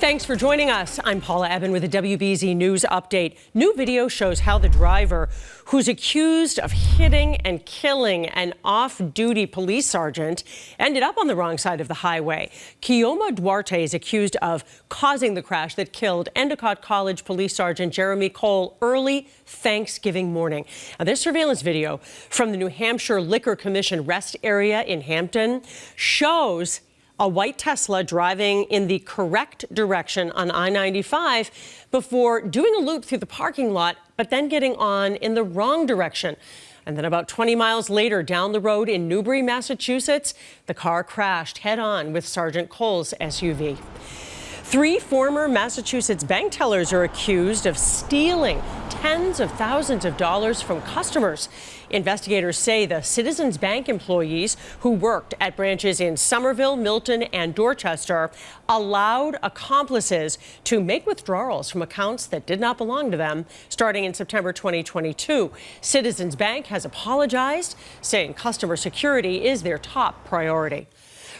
Thanks for joining us. I'm Paula Ebben with a WBZ News update. New video shows how the driver, who's accused of hitting and killing an off-duty police sergeant, ended up on the wrong side of the highway. Kioma Duarte is accused of causing the crash that killed Endicott College Police Sergeant Jeremy Cole early Thanksgiving morning. Now, this surveillance video from the New Hampshire Liquor Commission rest area in Hampton shows a white Tesla driving in the correct direction on I-95 before doing a loop through the parking lot, but then getting on in the wrong direction. And then about 20 miles later down the road in Newbury, Massachusetts, the car crashed head-on with Sergeant Cole's SUV. 3 former Massachusetts bank tellers are accused of stealing tens of thousands of dollars from customers. Investigators say the Citizens Bank employees who worked at branches in Somerville, Milton, and Dorchester allowed accomplices to make withdrawals from accounts that did not belong to them starting in September 2022. Citizens Bank has apologized, saying customer security is their top priority.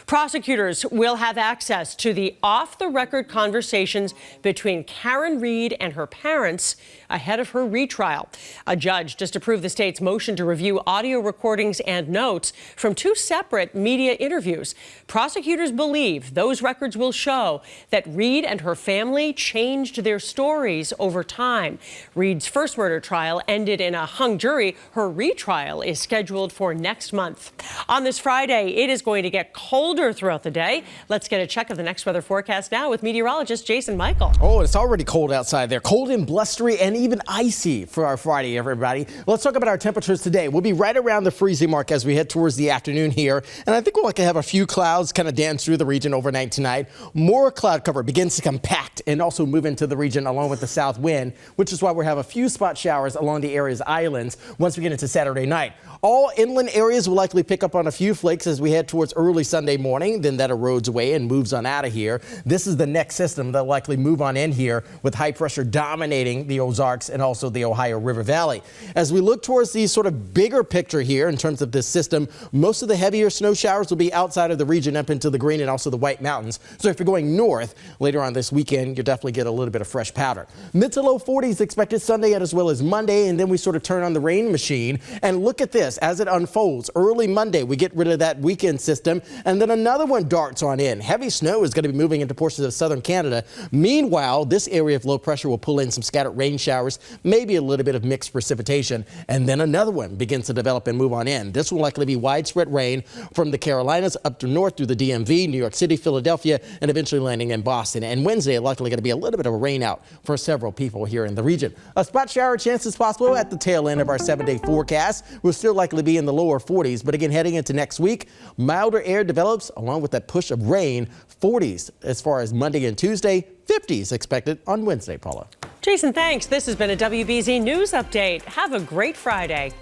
Prosecutors will have access to the off-the-record conversations between Karen Reed and her parents ahead of her retrial. A judge just approved the state's motion to review audio recordings and notes from 2 separate media interviews. Prosecutors believe those records will show that Reed and her family changed their stories over time. Reed's first murder trial ended in a hung jury. Her retrial is scheduled for next month. On this Friday, it is going to get colder throughout the day. Let's get a check of the next weather forecast now with meteorologist Jason Michael. Oh, it's already cold outside there. Cold and blustery and even icy for our Friday, everybody. Let's talk about our temperatures today. We'll be right around the freezing mark as we head towards the afternoon here. And I think we'll have a few clouds kind of dance through the region overnight tonight. More cloud cover begins to compact and also move into the region along with the south wind, which is why we'll have a few spot showers along the area's islands once we get into Saturday night. All inland areas will likely pick up on a few flakes as we head towards early Sunday morning. Then that erodes away and moves on out of here. This is the next system that will likely move on in here with high pressure dominating the Ozarks and also the Ohio River Valley. As we look towards the sort of bigger picture here in terms of this system, most of the heavier snow showers will be outside of the region up into the Green and also the White Mountains. So if you're going north later on this weekend, you'll definitely get a little bit of fresh powder. Mid to low 40s expected Sunday as well as Monday, and then we sort of turn on the rain machine and look at this as it unfolds. Early Monday, we get rid of that weekend system, and then another one darts on in. Heavy snow is going to be moving into portions of southern Canada. Meanwhile, this area of low pressure will pull in some scattered rain showers, maybe a little bit of mixed precipitation, and then another one begins to develop and move on in. This will likely be widespread rain from the Carolinas up to north through the DMV, New York City, Philadelphia, and eventually landing in Boston. And Wednesday, likely going to be a little bit of a rain out for several people here in the region. A spot shower chance is possible at the tail end of our 7-day forecast. We'll still likely be in the lower 40s, but again, heading into next week, milder air develops along with that push of rain. 40s as far as Monday and Tuesday, 50s expected on Wednesday, Paula. Jason, thanks. This has been a WBZ News Update. Have a great Friday.